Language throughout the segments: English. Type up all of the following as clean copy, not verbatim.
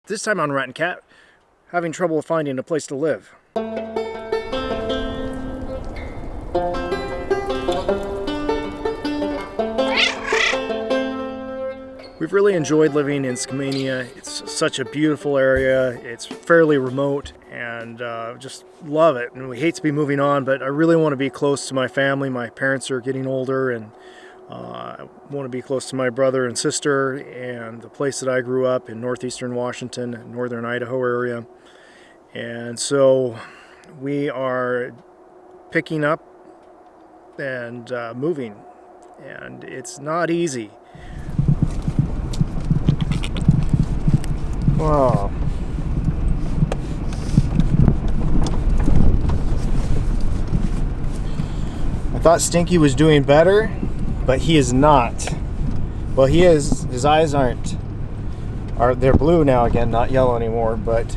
This time on Rat and Cat, having trouble finding a place to live. We've really enjoyed living in Skamania. It's such a beautiful area. It's fairly remote and just love it. And we hate to be moving on, but I really want to be close to my family. My parents are getting older and I want to be close to my brother and sister and the place that I grew up in northeastern Washington, northern Idaho area. And so we are picking up and moving, and it's not easy. Wow. I thought Stinky was doing better, but he is not. Well, he is. His eyes they're blue now again, not yellow anymore, but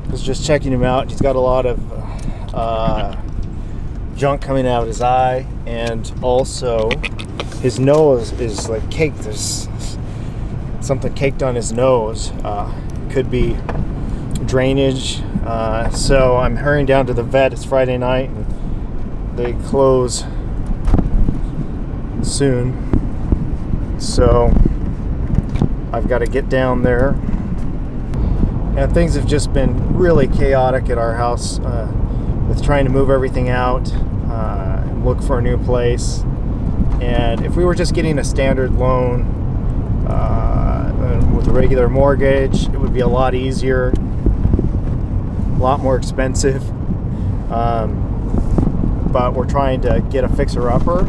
I was just checking him out. He's got a lot of junk coming out of his eye, and also his nose is like caked. There's something caked on his nose. Could be drainage. So I'm hurrying down to the vet. It's Friday night and they close soon, so I've got to get down there. And things have just been really chaotic at our house with trying to move everything out and look for a new place. And if we were just getting a standard loan with a regular mortgage, it would be a lot easier, a lot more expensive, but we're trying to get a fixer-upper.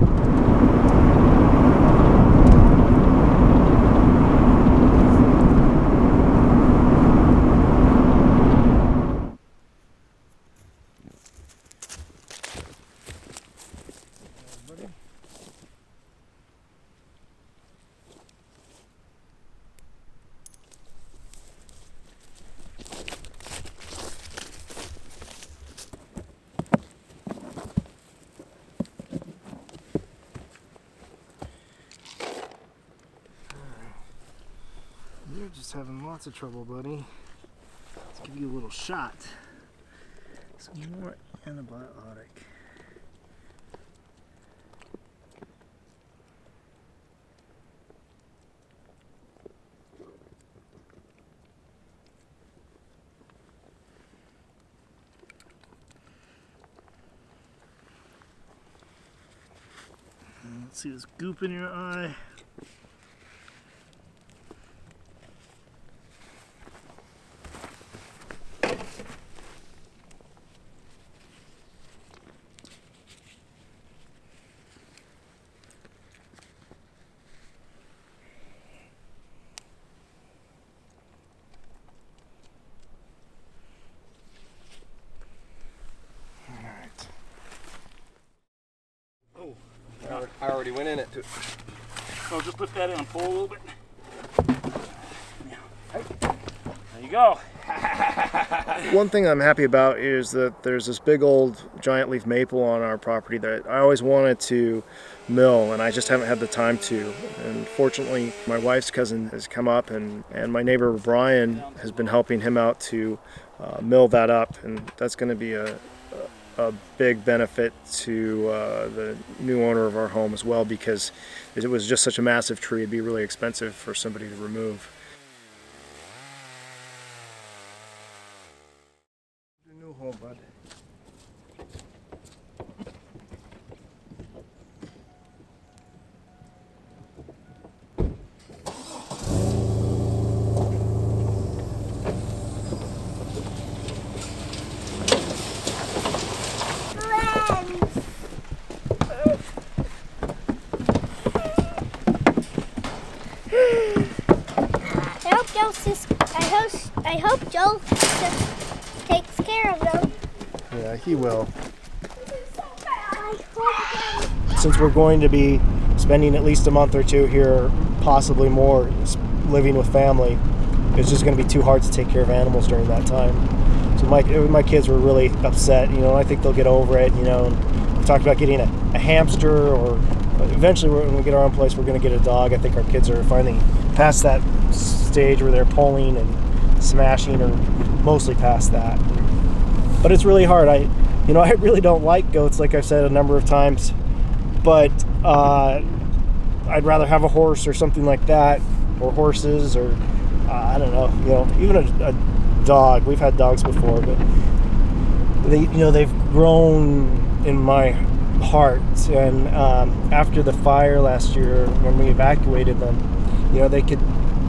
You're just having lots of trouble, buddy. Let's give you a little shot. Some more antibiotic. Let's see this goop in your eye. I already went in it too. So just lift that in and pull a little bit. There you go. One thing I'm happy about is that there's this big old giant leaf maple on our property that I always wanted to mill, and I just haven't had the time to. And fortunately, my wife's cousin has come up, and my neighbor Brian has been helping him out to mill that up, and that's going to be a big benefit to the new owner of our home as well, because it was just such a massive tree. It'd be really expensive for somebody to remove. New home, bud. I hope Joe just takes care of them. Yeah, he will. Since we're going to be spending at least a month or two here, possibly more, living with family, it's just going to be too hard to take care of animals during that time. So my kids were really upset, I think they'll get over it, We talked about getting a hamster, or eventually when we get our own place, we're going to get a dog. I think our kids are finally past that stage where they're pulling and smashing or mostly past that. But it's really hard. I really don't like goats, like I've said a number of times, but I'd rather have a horse or something like that, or horses, or I don't know, even a dog. We've had dogs before, but they've grown in my heart. And after the fire last year, when we evacuated them,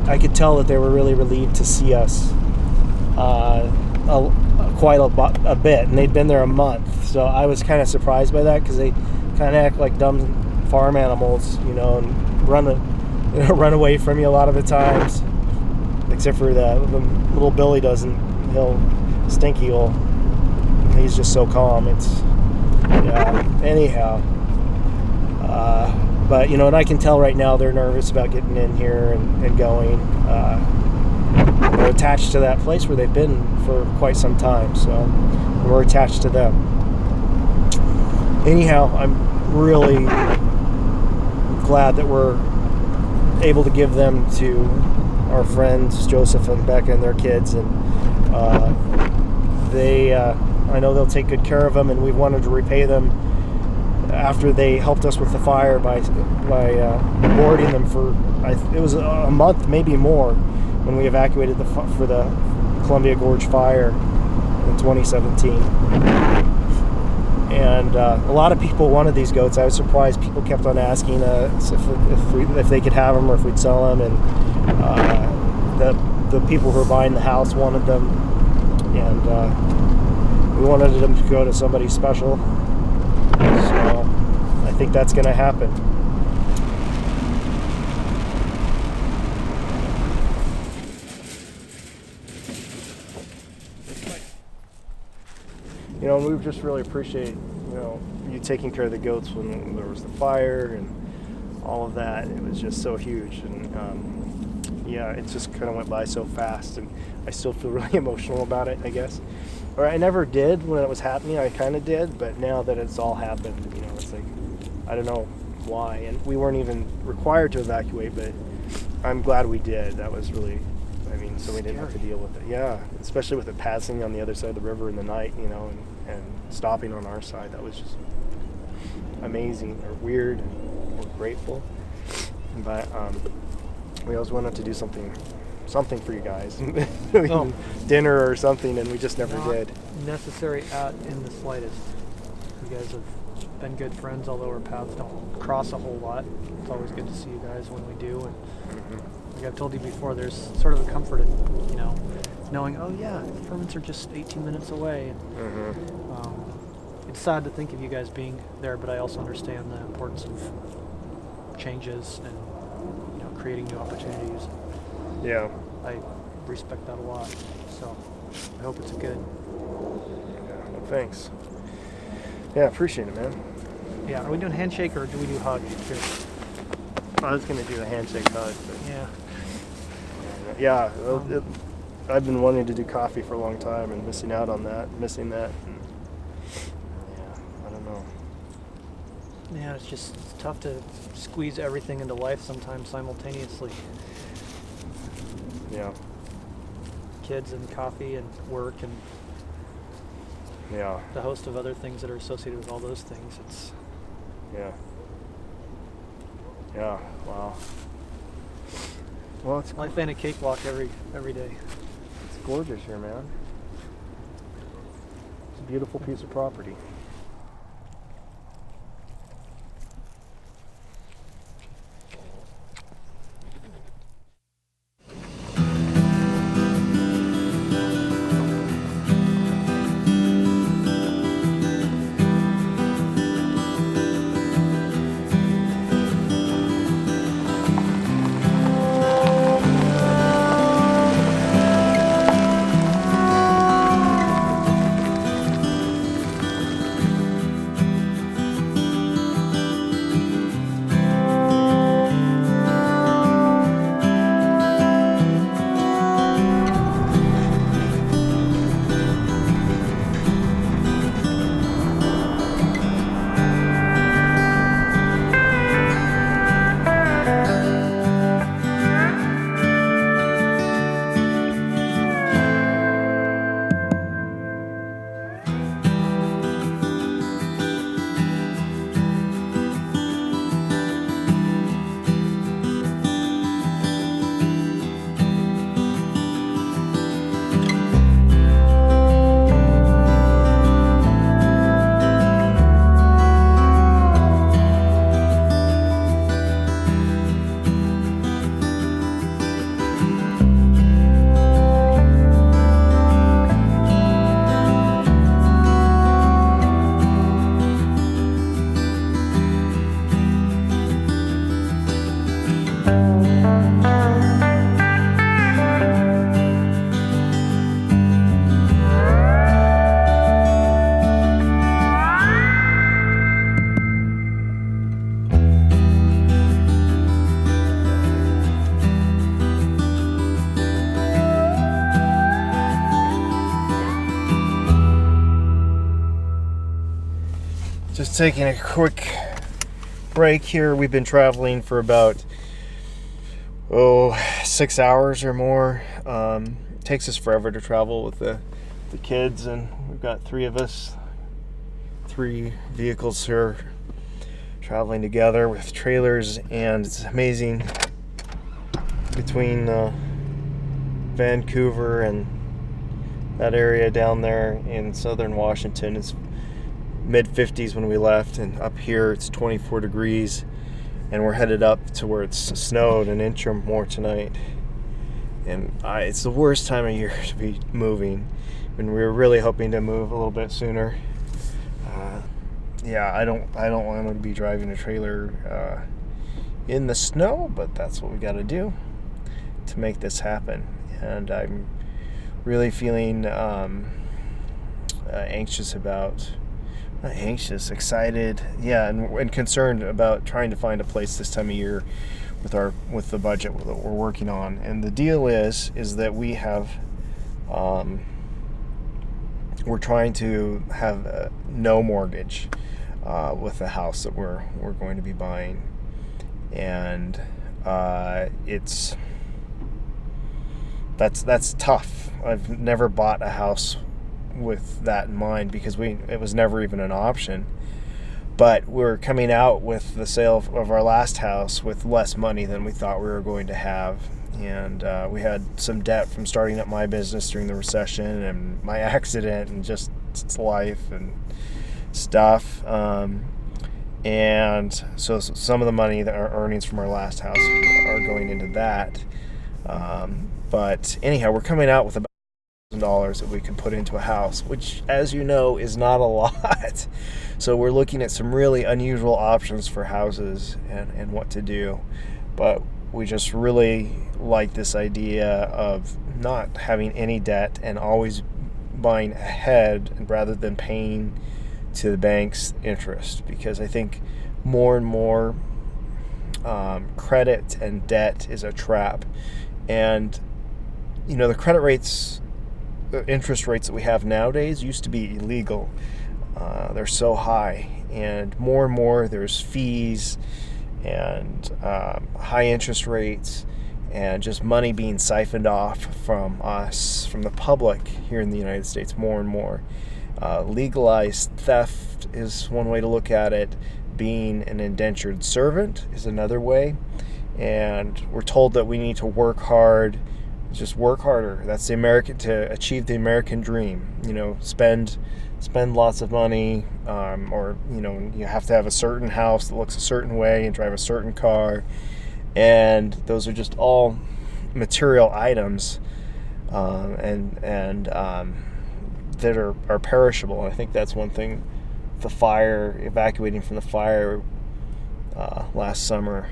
I could tell that they were really relieved to see us quite a bit, and they'd been there a month. So I was kind of surprised by that, because they kind of act like dumb farm animals, and run away from you a lot of the times, except for the little Billy doesn't. Stinky he's just so calm. Anyhow, but and I can tell right now they're nervous about getting in here and going. They're attached to that place where they've been for quite some time, so we're attached to them. Anyhow, I'm really glad that we're able to give them to our friends Joseph and Becca and their kids, and I know they'll take good care of them, and we've wanted to repay them after they helped us with the fire by boarding them for it was a month, maybe more, when we evacuated for the Columbia Gorge fire in 2017. And a lot of people wanted these goats. I was surprised people kept on asking us if they could have them or if we'd sell them, and the people who were buying the house wanted them, and we wanted them to go to somebody special. So I think that's going to happen. We just really appreciate, you taking care of the goats when there was the fire and all of that. It was just so huge, and it just kind of went by so fast, and I still feel really emotional about it, I guess. Or I never did when it was happening. I kind of did, but now that it's all happened, it's like, I don't know why. And we weren't even required to evacuate, but I'm glad we did. That was really, so we didn't have to deal with it. Yeah, especially with it passing on the other side of the river in the night, and stopping on our side. That was just amazing, or weird, or grateful. But we always wanted to do something for you guys. Dinner or something, and we just never did. Necessary in the slightest. You guys have been good friends, although our paths don't cross a whole lot. It's always good to see you guys when we do, and like I've told you before, there's sort of a comfort in, knowing, oh yeah, the permits are just 18 minutes away. It's sad to think of you guys being there, but I also understand the importance of changes and creating new opportunities. Yeah. I respect that a lot, so I hope it's good. Yeah, well, thanks. Yeah, appreciate it, man. Yeah, are we doing handshake or do we do hug here? I was going to do a handshake hug, but yeah. I've been wanting to do coffee for a long time and missing that. And, I don't know. Yeah, it's tough to squeeze everything into life sometimes simultaneously. Yeah. Kids and coffee and work and the host of other things that are associated with all those things. It's wow. Well, it's life ain't a cakewalk every day. It's gorgeous here, man. It's a beautiful piece of property. Just taking a quick break here. We've been traveling for about 6 hours or more. It takes us forever to travel with the kids, and we've got 3 of us, 3 vehicles here traveling together with trailers, and it's amazing between Vancouver and that area down there in southern Washington. It's mid-50s when we left, and up here it's 24 degrees, and we're headed up to where it's snowed an inch or more tonight. And it's the worst time of year to be moving, and we were really hoping to move a little bit sooner. I don't want to be driving a trailer in the snow, but that's what we got to do to make this happen. And I'm really feeling excited, and concerned about trying to find a place this time of year with the budget that we're working on. And the deal is that we have we're trying to have no mortgage with the house that we're going to be buying, and that's tough. I've never bought a house with that in mind because it was never even an option. But we're coming out with the sale of our last house with less money than we thought we were going to have, and we had some debt from starting up my business during the recession and my accident and just life and stuff, and so some of the money that our earnings from our last house are going into that, but anyhow, we're coming out with about $1,000 that we can put into a house, which, as you know, is not a lot. So we're looking at some really unusual options for houses and what to do, but we just really like this idea of not having any debt and always buying ahead rather than paying to the bank's interest, because I think more and more credit and debt is a trap. And the credit rates, the interest rates that we have nowadays used to be illegal. They're so high, and more there's fees and high interest rates and just money being siphoned off from us, from the public here in the United States, more and more. Legalized theft is one way to look at it. Being an indentured servant is another way. And we're told that we need to work hard, just work harder. That's to achieve the American dream. Spend lots of money, or you have to have a certain house that looks a certain way and drive a certain car, and those are just all material items, and that are perishable. And I think that's one thing. Evacuating from the fire last summer,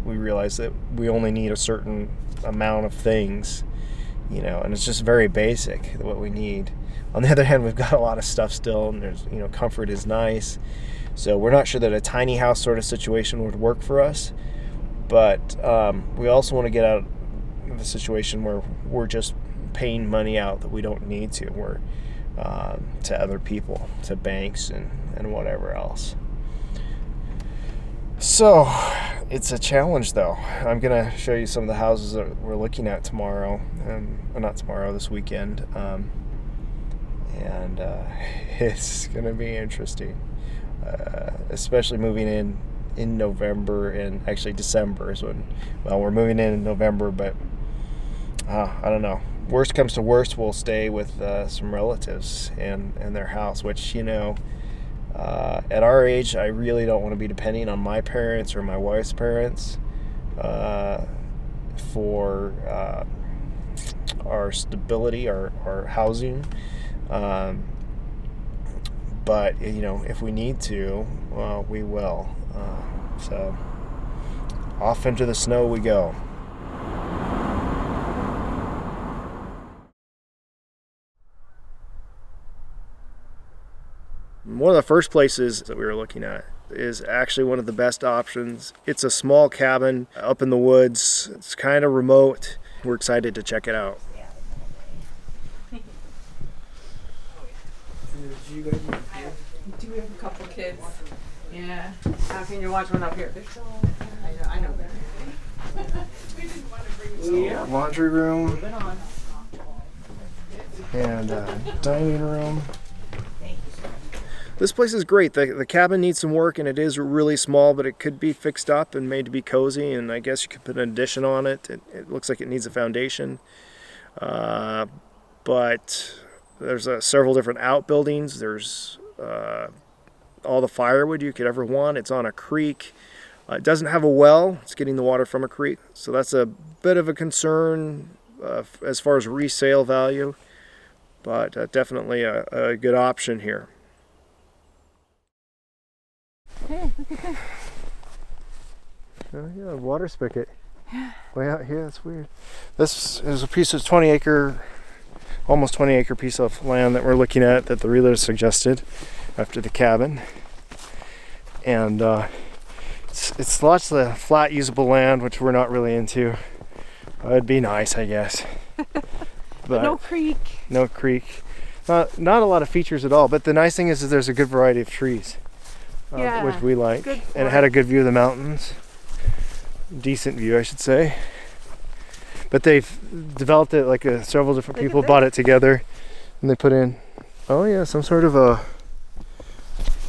we realized that we only need a certain amount of things, and it's just very basic what we need. On the other hand, we've got a lot of stuff still, and there's comfort is nice. So we're not sure that a tiny house sort of situation would work for us, but we also want to get out of a situation where we're just paying money out that we don't need to. We're to other people, to banks and whatever else. So it's a challenge, though. I'm going to show you some of the houses that we're looking at tomorrow, not tomorrow, this weekend, and it's going to be interesting, especially moving in November, and actually December is when, we're moving in November, but I don't know. Worst comes to worst, we'll stay with some relatives and their house, which, at our age, I really don't want to be depending on my parents or my wife's parents for our stability, our housing. But, if we need to, we will. So off into the snow we go. One of the first places that we were looking at is actually one of the best options. It's a small cabin up in the woods. It's kind of remote. We're excited to check it out. do have a couple kids. Yeah. How can you watch one up here? I know that. So, laundry room and dining room. This place is great. The cabin needs some work and it is really small, but it could be fixed up and made to be cozy, and I guess you could put an addition on it. It looks like it needs a foundation. But there's several different outbuildings. There's all the firewood you could ever want. It's on a creek. It doesn't have a well. It's getting the water from a creek. So that's a bit of a concern as far as resale value, but definitely a good option here. Hey, look at this. Oh yeah, water spigot. Yeah. Way out here, that's weird. This is a piece of almost 20 acre piece of land that we're looking at that the realtor suggested after the cabin. And it's lots of flat usable land, which we're not really into. It'd be nice, I guess. But no creek. No creek. Not a lot of features at all, but the nice thing is there's a good variety of trees. Yeah, which we like, and it had a good view of the mountains, decent view I should say, but they've developed it like several different people bought it together and they put in, oh yeah, some sort of a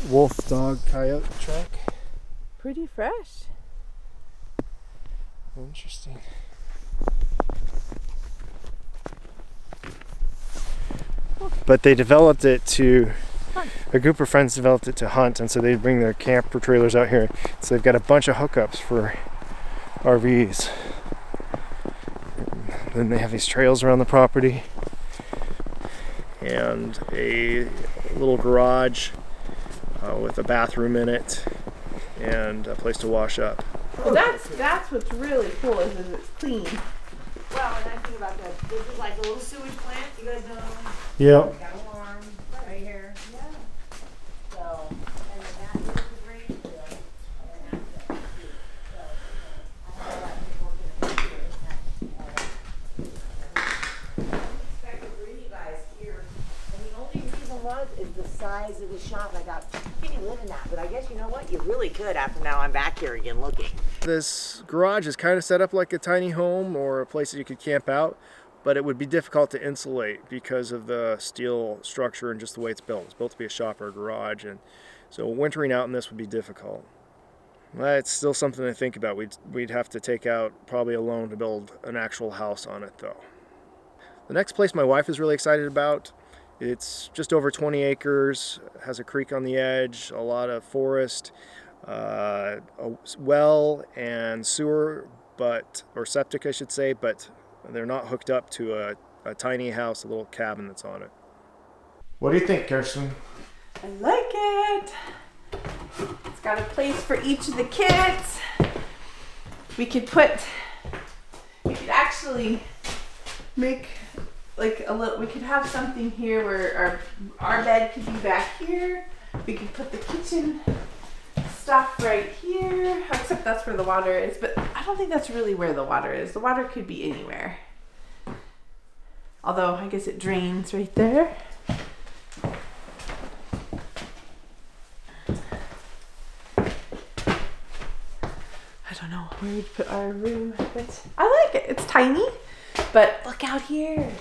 wolf dog coyote track. Pretty fresh. Interesting. But they developed it to a group of friends developed it to hunt, and so they bring their camper trailers out here. So they've got a bunch of hookups for RVs. Then they have these trails around the property and a little garage with a bathroom in it and a place to wash up. Well, that's what's really cool is it's clean. Well, and I think about that. This is like a little sewage plant. You guys know? Yep. Got alarm right here. Yeah. So, and then that is the drain field. And that's it. So, I have a lot of people working here. I expected for you guys here. And the only reason was is the size of the shop. I got, can you live in that? But I guess you know what? You really could after now I'm back here again looking. This garage is kind of set up like a tiny home or a place that you could camp out, but it would be difficult to insulate because of the steel structure and just the way it's built. It's built to be a shop or a garage, and so wintering out in this would be difficult. It's still something to think about. We'd have to take out probably a loan to build an actual house on it though. The next place my wife is really excited about, it's just over 20 acres, has a creek on the edge, a lot of forest, a well and sewer, or septic I should say, but they're not hooked up to a tiny house, a little cabin that's on it. What do you think, Kirsten? I like it. It's got a place for each of the kids. We could actually make like a little, we could have something here where our bed could be back here. We could put the kitchen stuff right here, except that's where the water is, but I don't think that's really where the water is. The water could be anywhere. Although I guess it drains right there. I don't know where we'd put our room, but I like it. It's tiny, but look out here.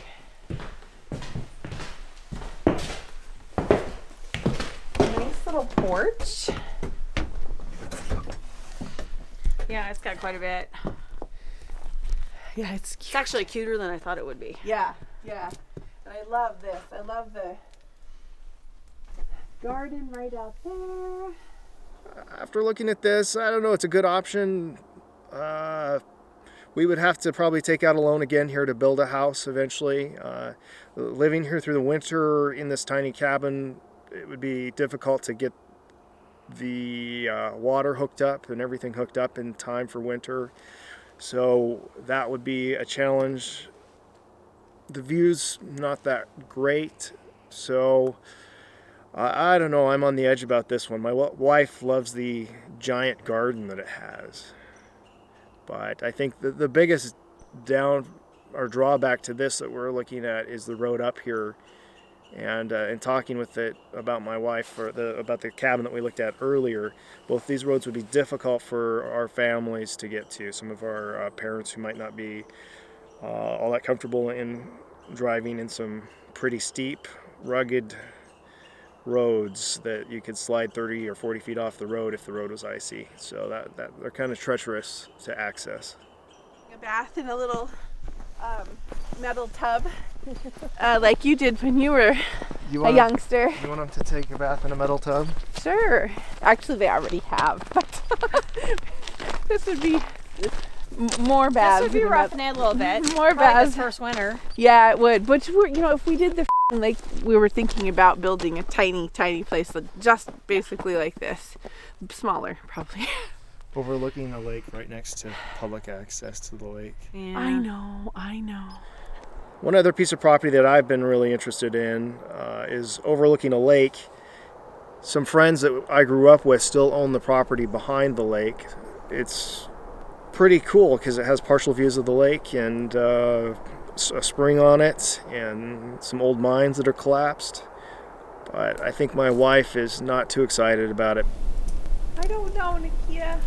Nice little porch. Yeah, it's got quite a bit. Yeah, it's cute. It's actually cuter than I thought it would be. Yeah, yeah. And I love this. I love the garden right out there. After looking at this, I don't know, it's a good option. We would have to probably take out a loan again here to build a house eventually. Living here through the winter in this tiny cabin, it would be difficult to get the water hooked up and everything hooked up in time for winter. So that would be a challenge. The view's not that great, so I don't know, I'm on the edge about this one. My wife loves the giant garden that it has. But I think the biggest drawback to this that we're looking at is the road up here And in talking with it about my wife, or about the cabin that we looked at earlier, both these roads would be difficult for our families to get to. Some of our parents who might not be all that comfortable in driving in some pretty steep, rugged roads that you could slide 30 or 40 feet off the road if the road was icy. So that they're kind of treacherous to access. A bath in a little metal tub, like you did when you were a youngster. You want them to take a bath in a metal tub? Sure. Actually, they already have, but this would be more baths. This would be roughing it a little bit. More Probably baths. this first winter. Yeah, it would. But if we did the lake, we were thinking about building a tiny, tiny place, just basically like this, smaller probably. Overlooking a lake right next to public access to the lake. Yeah. I know. One other piece of property that I've been really interested in is overlooking a lake. Some friends that I grew up with still own the property behind the lake. It's pretty cool because it has partial views of the lake and a spring on it and some old mines that are collapsed. But I think my wife is not too excited about it. I don't know, Nikia.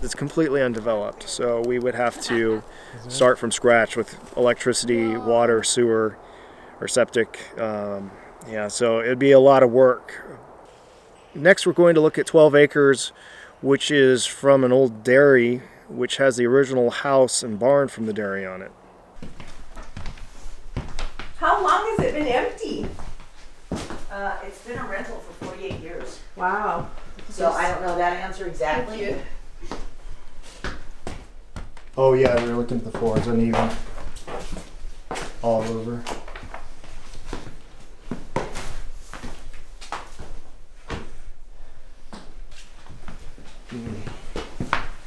It's completely undeveloped, so we would have to start from scratch with electricity, water, sewer, or septic. So it'd be a lot of work. Next, we're going to look at 12 acres, which is from an old dairy, which has the original house and barn from the dairy on it. How long has it been empty? It's been a rental for 48 years. Wow. So I don't know that answer exactly. Thank you. Oh yeah, we're looking at the floors uneven all over.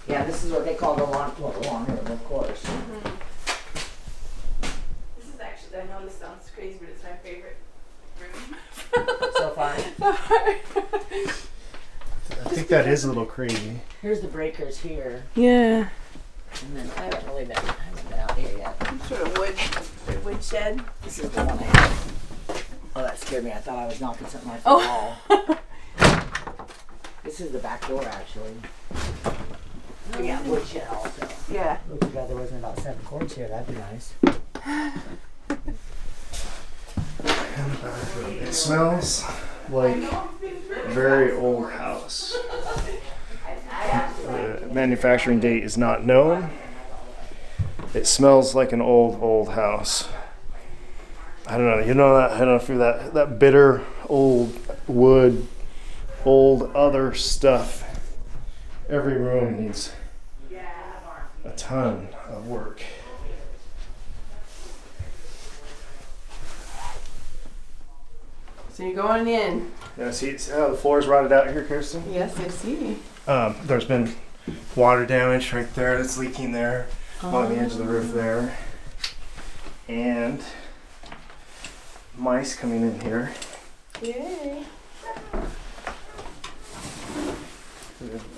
Yeah, this is what they call the lawn room, of course. This is actually, I know this sounds crazy, but it's my favorite room. So far. I think that is a little crazy. Here's the breakers here, Yeah. and then I haven't been out here yet. Some sort of wood shed. This is the one I have. Oh, that scared me. I thought I was knocking something off the wall. This is the back door, actually. We got wood shed also. Yeah. Oh, too bad there wasn't about 7 cords here. That'd be nice. It smells like a very old house. The manufacturing date is not known. It smells like an old house. I don't know. You know that? I don't know if you're that bitter old wood, old other stuff. Every room needs a ton of work. So you're going in. Yeah, see how the floor's rotted out here, Kirsten? Yes, I see. There's been water damage right there that's leaking there along the edge of the roof there. And mice coming in here. Yay.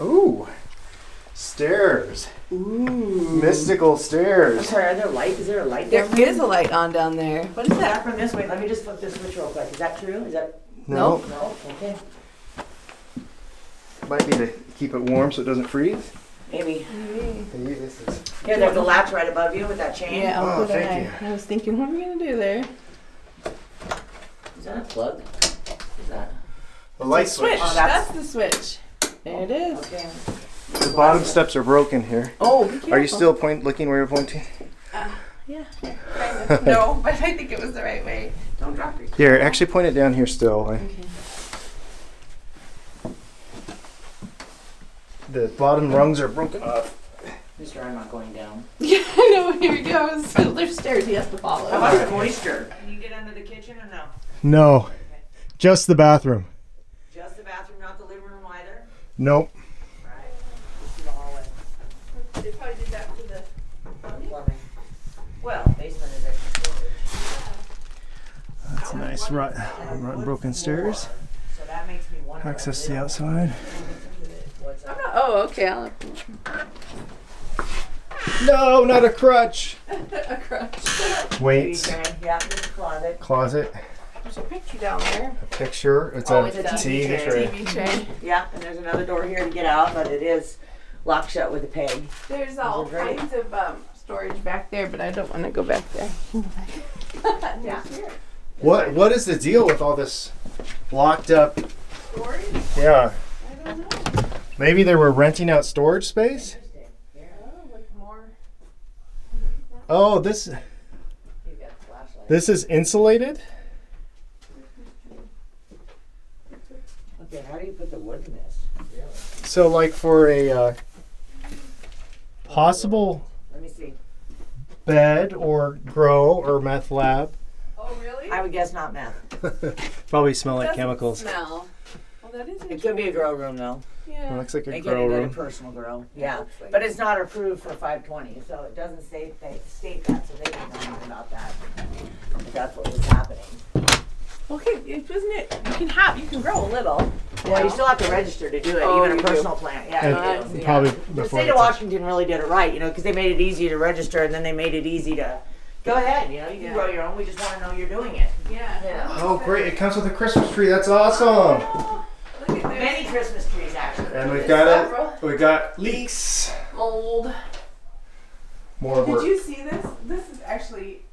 Ooh, stairs. Ooh. Mystical I'm stairs. sorry, are there light? Is there a light There down there? is a light on down there. What is Is that that? from this way? Let me just flip this switch real quick. Is that true? Is that No, no? Okay. might be to keep it warm so it doesn't freeze. Maybe. Maybe this is. Here, there's a latch right above you with that chain. Yeah, Oh, I'll put thank that. I was thinking, what are we gonna do there? Is that a plug? Is that? The light Switch. switch. Oh, That's the switch. There it is. Okay. The bottom steps are broken here. Oh, be careful. Are you still looking where you're pointing? Yeah. Kind of. No, but I think it was the right way. Don't drop your. Here, actually point it down here still. Okay. The bottom rungs are broken off. Mister, I'm not going down. Yeah, I know. Here he goes. So there's stairs he has to follow. How about the moisture? Can you get under the kitchen or no? No, just the bathroom. Just the bathroom, not the living room either? Nope. Right. This is the hallway. They probably did that to the. Plumbing. Well, basement is extra storage. That's nice. Rotten broken stairs. So that makes me wonder. Access to the outside. What's up? Oh, okay. I'll No, not a crutch. a crutch. Weights, Yeah, there's a closet. closet, There's a picture down there. a picture. It's Oh, a it's a TV TV tray. TV tray. Yeah, and there's another door here to get out, but it is locked shut with a peg. There's all Those are great. kinds of storage back there, but I don't want to go back there. Yeah. What is the deal with all this locked up? Storage? Yeah, I don't know. maybe they were renting out storage space. Oh, like more. Oh, this is insulated. Okay, how do you put the wood in this? Really? So like for a possible Let me see. bed or grow or meth lab. Oh, really? I would guess not meth. Probably smell like Doesn't chemicals. Smell. Well, that is It could be a grow room though. It Yeah. looks like a They grow get it at a room. personal grow. Yeah, looks like but it's not approved for 520, so it doesn't state that, so they didn't know anything about that. But that's what was happening. Okay, isn't it? You can grow a little. Well, you still have to register to do it, Oh, even you a do. personal plant. Yeah, And you do. probably The before state of Washington really did it right, because they made it easy to register, and then they made it easy to go ahead. You can Yeah. grow your own. We just want to know you're doing it. Yeah. Yeah. Oh great! It comes with a Christmas tree. That's awesome. Oh, look at this. Many Christmas trees actually. And we've There's got several. we got leeks. Mold. More work. Did you see this? This is actually,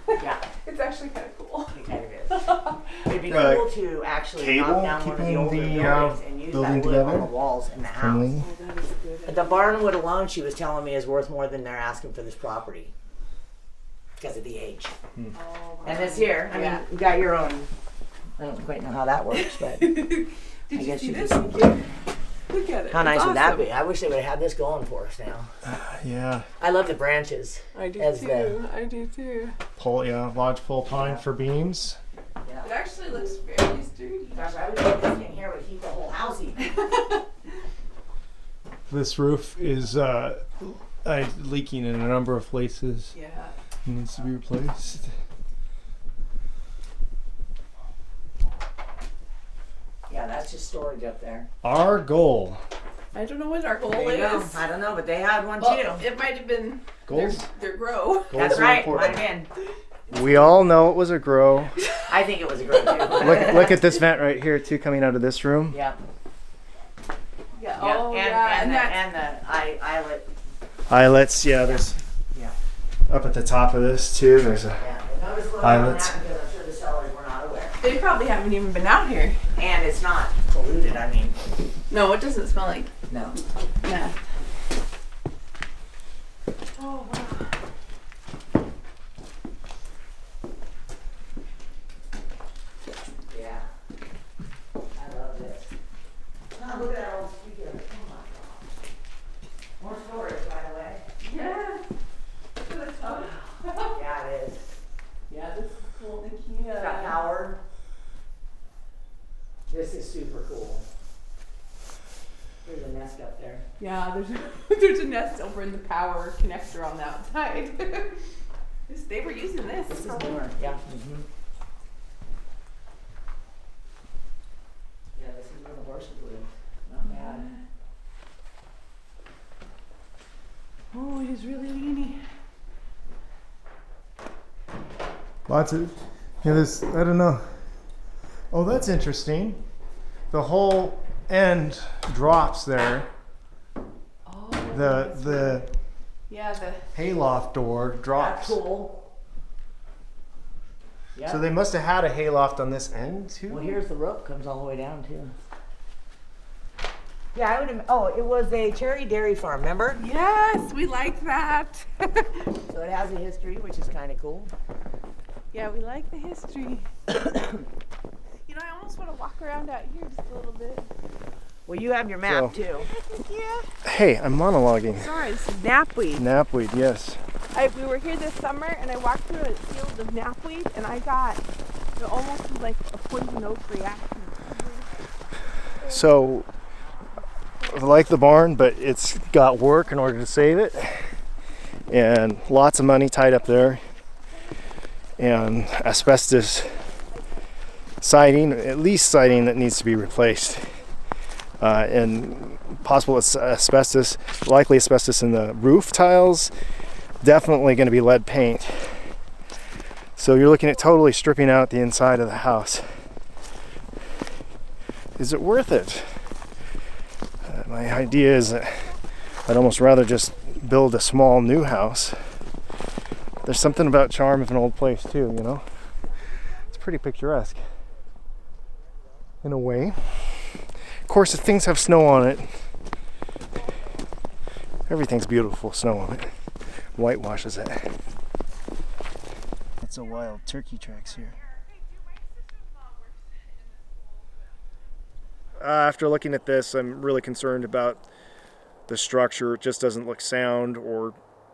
Yeah, it's actually kind of cool. it kind of is. It'd be Uh, cool to actually cable knock down one of the keeping older the, buildings and use building that wood on together? the walls in the house. Friendly. That is good. The barn wood alone, she was telling me, is worth more than they're asking for this property because of the age. Oh, And this here, I mean, you got your own. I don't quite know how that works, but Did I you guess see you this? could see. Look at it. How It's nice would that awesome. be? I wish they would have had this going for us now. Yeah. I love the branches. I do As too. the- I do too. Lodgepole pine for beams. It actually looks very sturdy. Gosh, I would think this thing here would keep the whole house even. This roof is leaking in a number of places. Yeah. It needs to be replaced. Yeah, that's just storage up there. Our goal. I don't know what our goal There you go. is. I don't know, but they had one Well, too. it might have been Goals. their grow. Goals That's are right. important. Might have been. We all know it was a grow. I think it was a great too. Look at this vent right here too, coming out of this room. Yeah. Yeah. Yeah. Oh, and, yeah. and, And the, that's and the eyelet. Eyelets. Yeah, there's. Yeah. Up at the top of this too. There's a. Yeah. Notice what Eyelets. on that because I'm sure the sellers were not aware. they probably haven't even been out here. And it's not polluted. I mean, No, it doesn't smell like no. meth. Oh wow. Yeah. I love this. Oh, look at that old speaker. Oh my gosh. More storage, by the way. Yeah. That's fun. Yeah, it is. Yeah, this is cool. It's got power. This is super cool. There's a nest up there. Yeah, there's a nest over in the power connector on the outside. They were using this. This is newer. Yeah. Mm-hmm. Yeah, this is where the horses live. Not bad. Oh, it is really weeny. Lots of. Yeah, this. I don't know. Oh, that's interesting. The whole end drops there. Oh. The Yeah, the hayloft door That's drops. cool. Yeah. So they must have had a hayloft on this end too. Well, here's the rope comes all the way down too. Yeah, I would have. Oh, it was a cherry dairy farm. Remember? yes, we like that. So it has a history, which is kind of cool. Yeah, we like the history. You know, I almost want to walk around out here just a little bit. Well, you have your map So- too. Yeah. Hey, I'm monologuing. Sorry, this is knapweed. Knapweed, yes. We were here this summer, and I walked through a field of knapweed, and I got it almost was like a poison oak reaction. So, like the barn, but it's got work in order to save it, and lots of money tied up there, and asbestos siding, at least siding that needs to be replaced, and possible asbestos, likely asbestos in the roof tiles, definitely going to be lead paint. So you're looking at totally stripping out the inside of the house. Is it worth it? My idea is that I'd almost rather just build a small new house. There's something about charm of an old place too, you know? It's pretty picturesque in a way. Of course, if things have snow on it, everything's beautiful, snow on it. Whitewashes it. It's a wild turkey tracks here. After looking at this, I'm really concerned about the structure. It just doesn't look sound or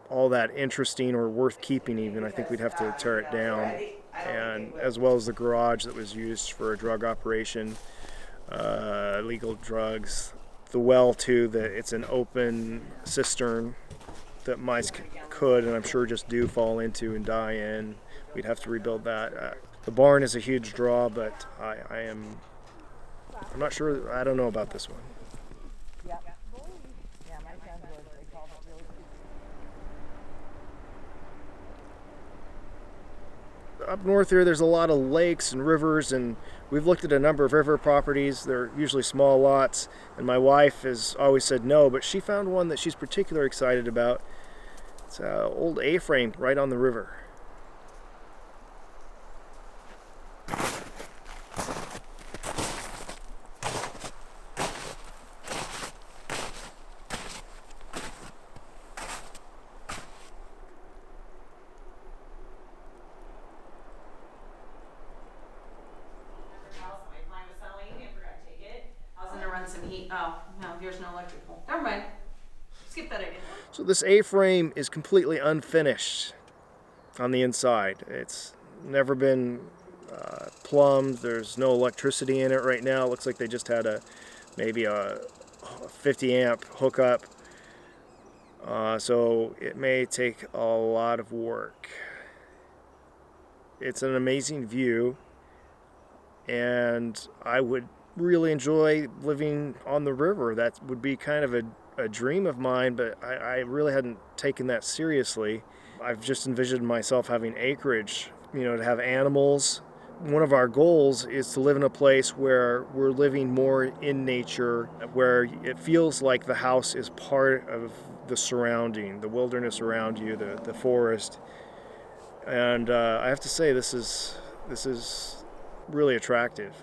all that interesting or worth keeping even. I think we'd have to tear it down. And as well as the garage that was used for a drug operation, illegal drugs. The well too, that it's an open cistern that mice could, and I'm sure just do, fall into and die in. We'd have to rebuild that. The barn is a huge draw, but I'm not sure. I don't know about this one. Yep. Yeah, my sons were, they called it really cute. Up north here, there's a lot of lakes and rivers, and we've looked at a number of river properties. They're usually small lots, and my wife has always said no, but she found one that she's particularly excited about. It's an old A-frame right on the river. Oh, no, there's no electrical. Never mind. Skip that idea. So this A-frame is completely unfinished on the inside. It's never been plumbed. There's no electricity in it right now. It looks like they just had maybe a 50 amp hookup. So it may take a lot of work. It's an amazing view, and I would really enjoy living on the river. That would be kind of a dream of mine, but I really hadn't taken that seriously. I've just envisioned myself having acreage, you know, to have animals. One of our goals is to live in a place where we're living more in nature, where it feels like the house is part of the surrounding, the wilderness around you, the forest. And I have to say, this is really attractive.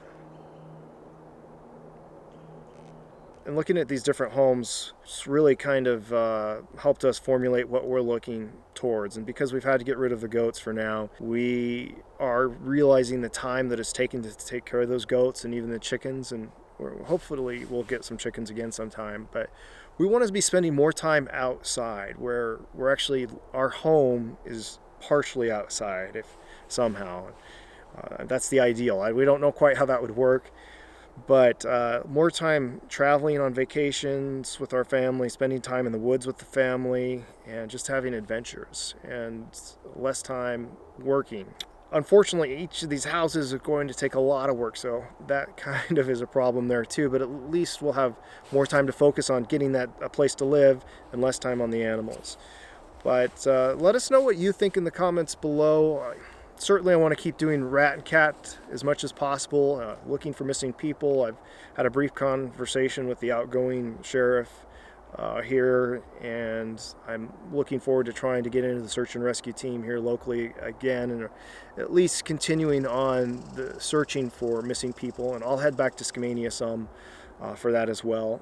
And looking at these different homes, it's really kind of helped us formulate what we're looking towards. And because we've had to get rid of the goats for now, we are realizing the time that it's taken to take care of those goats and even the chickens. And hopefully we'll get some chickens again sometime. But we want to be spending more time outside, where we're actually, our home is partially outside, if somehow. That's the ideal. We don't know quite how that would work. But more time traveling on vacations with our family, spending time in the woods with the family, and just having adventures, and less time working. Unfortunately, each of these houses are going to take a lot of work, so that kind of is a problem there too, but at least we'll have more time to focus on getting a place to live and less time on the animals. But let us know what you think in the comments below. Certainly I want to keep doing rat and cat as much as possible, looking for missing people. I've had a brief conversation with the outgoing sheriff here, and I'm looking forward to trying to get into the search and rescue team here locally again, and at least continuing on the searching for missing people. And I'll head back to Skamania some for that as well.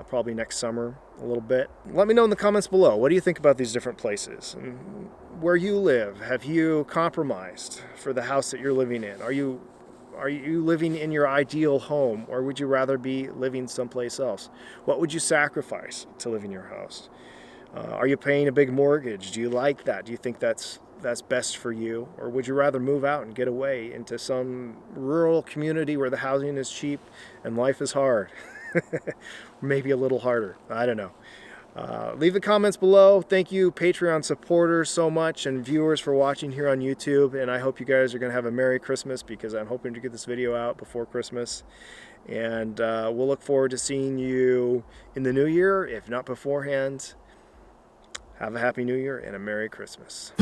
Probably next summer a little bit. Let me know in the comments below, what do you think about these different places and where you live? Have you compromised for the house that you're living in? Are you living in your ideal home, or would you rather be living someplace else? What would you sacrifice to live in your house? Are you paying a big mortgage? Do you like that? Do you think that's best for you? Or would you rather move out and get away into some rural community where the housing is cheap and life is hard? Maybe a little harder. I don't know. Leave the comments below. Thank you, Patreon supporters, so much, and viewers for watching here on YouTube. And I hope you guys are going to have a Merry Christmas, because I'm hoping to get this video out before Christmas. And we'll look forward to seeing you in the new year, if not beforehand. Have a Happy New Year and a Merry Christmas.